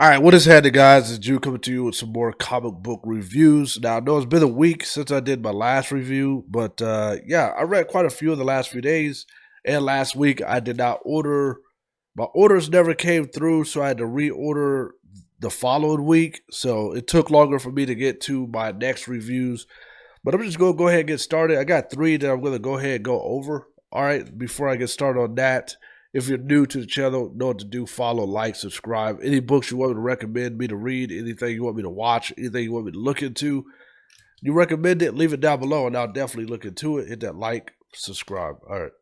All right, what is happening, guys? It's Drew coming to you with some more comic book reviews. Now, I know it's been a week since I did my last review, but yeah, I read quite a few in the last few days. And last week, I did not order. My orders never came through, so I had to reorder the following week. So it took longer for me to get to my next reviews. But I'm just going to go ahead and get started. I got three that I'm going to go ahead and go over. All right, before I get started on that, if you're new to the channel, know what to do. Follow, like, subscribe. Any books you want me to recommend me to read, anything you want me to watch, anything you want me to look into, you recommend it, leave it down below, and I'll definitely look into it. Hit that like, subscribe. All right.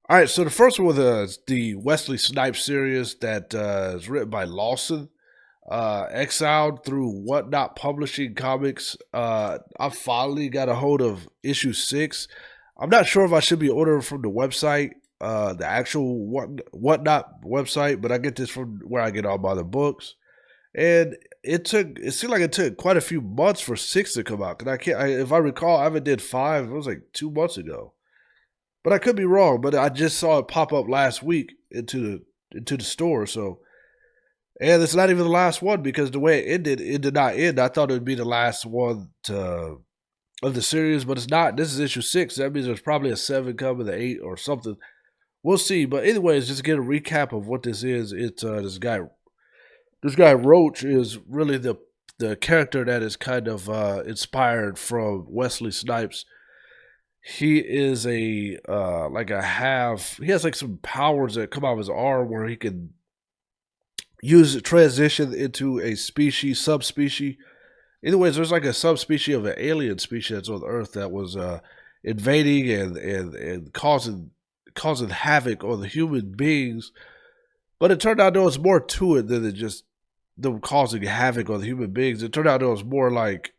All right, so the first one was the Wesley Snipes series that is written by Lawson. Exiled through Whatnot Publishing Comics. I finally got a hold of issue 6. I'm not sure if I should be ordering from the website, the actual Whatnot website, but I get this from where I get all my other books. And it seemed like it took quite a few months for 6 to come out. Cause if I recall, I haven't did 5. It was like 2 months ago, but I could be wrong. But I just saw it pop up last week into the store. So, and it's not even the last one because the way it ended, it did not end. I thought it would be the last one of the series, but it's not. This is issue 6. That means there's probably a 7 coming, the 8 or something. We'll see. But anyways, just to get a recap of what this is. It's this guy Roach is really the character that is kind of inspired from Wesley Snipes. He is he has like some powers that come out of his arm where he can transition into a subspecies. Anyways, there's like a subspecies of an alien species that's on Earth that was invading and causing havoc on the human beings. But it turned out there was more to it than just them causing havoc on the human beings. It turned out there was more like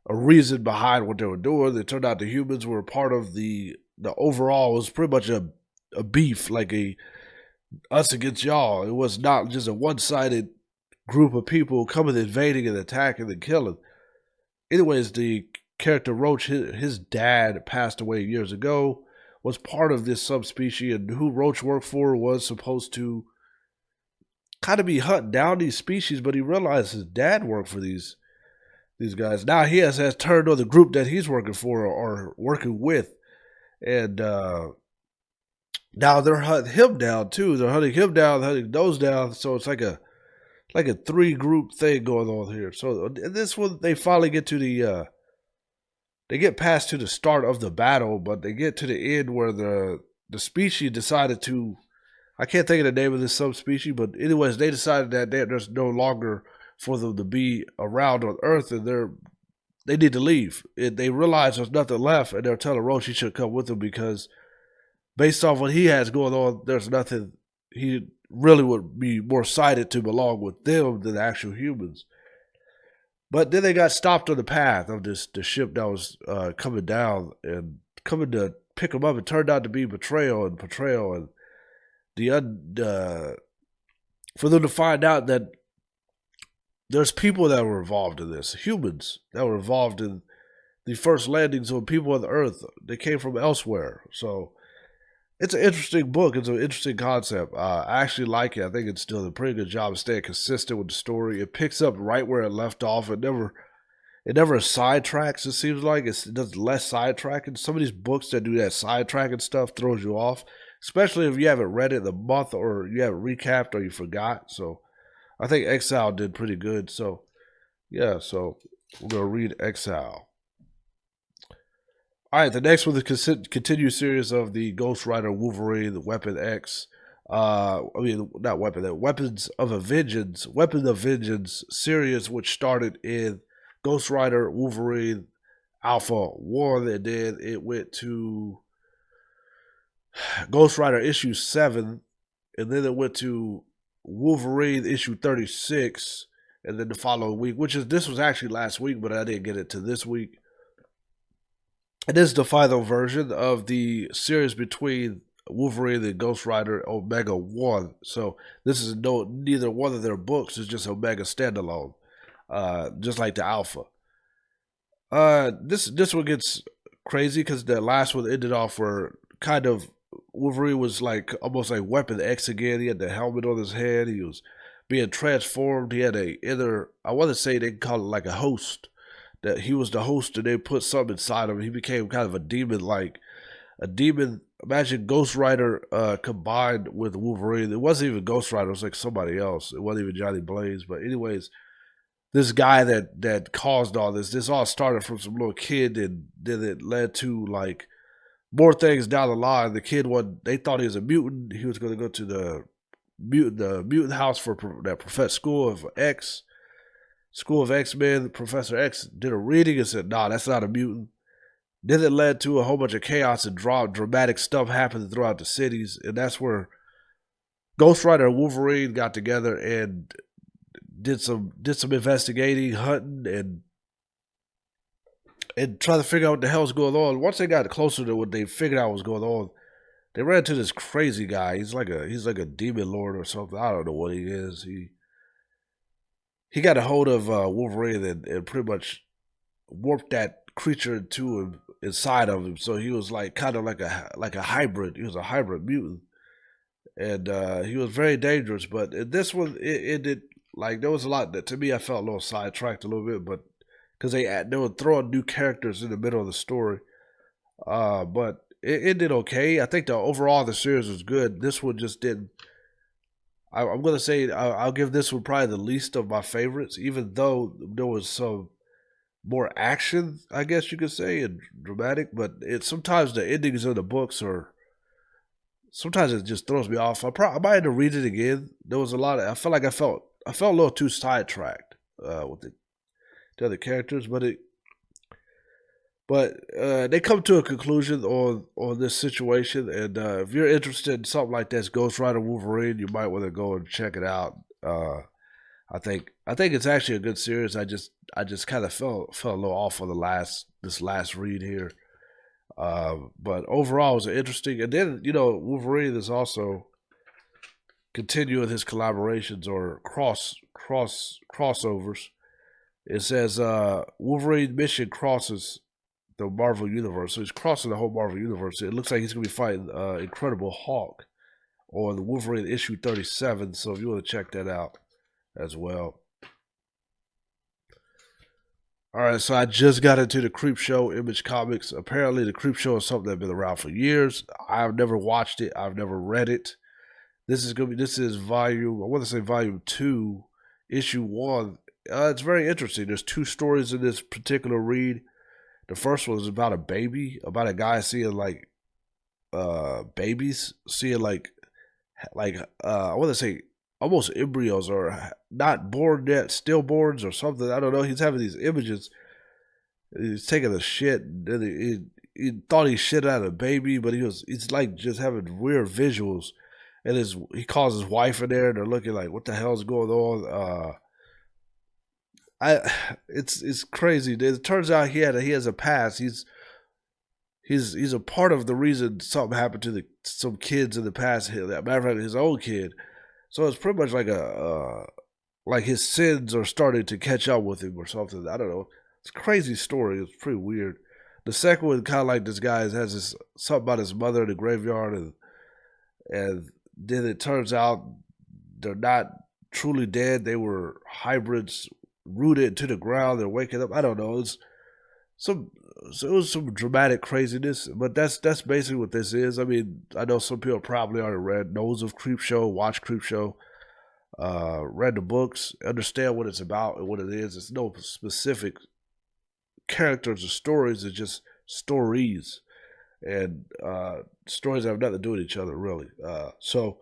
a reason behind what they were doing. It turned out the humans were part of the overall. It was pretty much a beef, like a us against y'all. It was not just a one-sided group of people coming, invading and attacking and killing. Anyways, the character Roach, his dad passed away years ago, was part of this subspecies, and who Roach worked for was supposed to kind of be hunting down these species, but he realized his dad worked for these guys. Now he has turned on the group that he's working for or working with, and now they're hunting him down too. They're hunting him down, hunting those down. So it's like a 3-group thing going on here. So this one, they finally get to they get past to the start of the battle, but they get to the end where the species decided to, I can't think of the name of this subspecies, but anyways, they decided that there's no longer for them to be around on Earth, and they need to leave. They realize there's nothing left, and they're telling Roach he should come with them because based off what he has going on, there's nothing. He really would be more excited to belong with them than the actual humans. But then they got stopped on the path of the ship that was coming down and coming to pick them up. It turned out to be betrayal, and for them to find out that there's people that were involved in this, humans that were involved in the first landings of people on the Earth. They came from elsewhere. So it's an interesting book. It's an interesting concept. I actually like it. I think it's still a pretty good job of staying consistent with the story. It picks up right where it left off. It never sidetracks. It seems like it does less sidetracking. Some of these books that do that sidetracking stuff throws you off, especially if you haven't read it in the month or you haven't recapped or you forgot. So I think Exile did pretty good. So yeah, so we're gonna read Exile. All right, the next one is the continued series of the Ghost Rider Wolverine, the Weapon X. Not Weapon X, Weapons of Vengeance series, which started in Ghost Rider Wolverine Alpha 1, and then it went to Ghost Rider issue 7, and then it went to Wolverine issue 36, and then the following week, this was actually last week, but I didn't get it to this week. It is the final version of the series between Wolverine and Ghost Rider Omega 1. So this is neither one of their books. It's just Omega standalone, just like the Alpha. This one gets crazy because the last one ended off where kind of Wolverine was like almost like Weapon X again. He had the helmet on his head. He was being transformed. He had a inner. I want to say they call it like a host. That he was the host, and they put something inside him. He became kind of a demon, like a demon. Imagine Ghost Rider combined with Wolverine. It wasn't even Ghost Rider. It was like somebody else. It wasn't even Johnny Blaze. But anyways, this guy that caused all this. This all started from some little kid, and then it led to like more things down the line. The kid they thought he was a mutant. He was going to go to the mutant house for that professor School of X-Men. Professor X did a reading and said, "Nah, that's not a mutant." Then it led to a whole bunch of chaos and dramatic stuff happening throughout the cities, and that's where Ghost Rider and Wolverine got together and did some investigating, hunting, and trying to figure out what the hell's going on. Once they got closer to what they figured out was going on, they ran into this crazy guy. He's like a demon lord or something. I don't know what he is. He got a hold of Wolverine and pretty much warped that creature into him inside of him. So he was like kind of like a hybrid. He was a hybrid mutant, and he was very dangerous. But in this one, it did like there was a lot that to me I felt a little sidetracked a little bit, but because they were throwing new characters in the middle of the story. But it did okay. I think overall the series was good. This one just didn't. I'm gonna say I'll give this one probably the least of my favorites, even though there was some more action, I guess you could say, and dramatic. But sometimes the endings of the books are sometimes it just throws me off. I might have to read it again. There was a lot of I felt a little too sidetracked with the other characters, but they come to a conclusion on this situation, and if you're interested in something like this, Ghost Rider Wolverine, you might want to go and check it out. I think it's actually a good series. I just kind of felt a little off on this last read here, but overall it was interesting. And then Wolverine is also continuing his collaborations or crossovers. It says Wolverine mission crosses the Marvel Universe. So he's crossing the whole Marvel Universe. It looks like he's going to be fighting Incredible Hulk on the Wolverine issue 37. So if you want to check that out as well. All right, so I just got into the Creepshow Image Comics. Apparently, the Creepshow is something that's been around for years. I've never watched it. I've never read it. This is volume 2, issue 1. It's very interesting. There's 2 stories in this particular read. The first one is about about a guy seeing like babies, seeing like I want to say almost embryos or not born yet, stillborns or something. I don't know. He's having these images. He's taking a shit. And he thought he shit out a baby, but he's like just having weird visuals. And he calls his wife in there, and they're looking like, what the hell's going on? It's crazy. It turns out he has a past. He's a part of the reason something happened to some kids in the past. Matter of fact, his own kid. So it's pretty much like like his sins are starting to catch up with him or something. I don't know. It's a crazy story. It's pretty weird. The second one kind of like this guy has this something about his mother in the graveyard, and then it turns out they're not truly dead. They were hybrids rooted into the ground. They're waking up. I don't know. It was some dramatic craziness, but that's basically what this is. I mean, I know some people probably already knows of Creepshow, watch Creepshow, read the books, understand what it's about and what it is. It's no specific characters or stories. It's just stories, and stories that have nothing to do with each other, really. So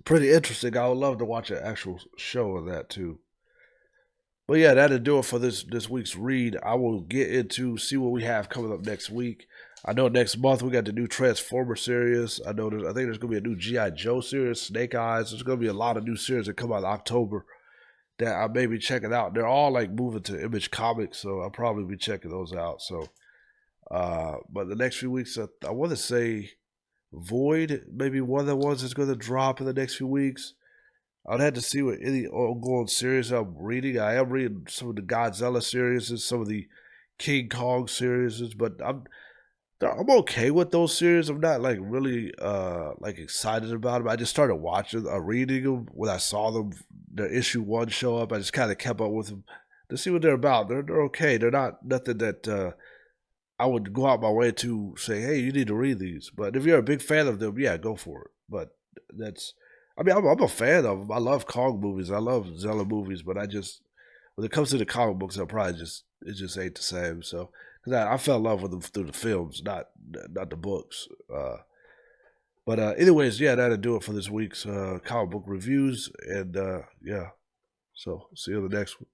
pretty interesting. I would love to watch an actual show of that too. But yeah, that'll do it for this week's read. I will get into see what we have coming up next week. I know next month we got the new Transformer series. I think there's gonna be a new G.I. Joe series, Snake Eyes. There's gonna be a lot of new series that come out in October that I may be checking out. They're all like moving to Image Comics, so I'll probably be checking those out. So but the next few weeks I wanna say Void, maybe one of the ones that's gonna drop in the next few weeks. I'd have to see what any ongoing series I'm reading. I am reading some of the Godzilla series and some of the King Kong series, but I'm okay with those series. I'm not like really like excited about them. I just started watching, reading them when I saw them. The issue one show up. I just kind of kept up with them to see what they're about. They're okay. They're not nothing that I would go out my way to say, hey, you need to read these. But if you're a big fan of them, yeah, go for it. But that's, I mean, I'm a fan of them. I love Kong movies. I love Zella movies. But I just, when it comes to the comic books, I probably just it just ain't the same. So because I fell in love with them through the films, not the books. But anyways, yeah, that'll do it for this week's comic book reviews. And yeah, so see you in the next one.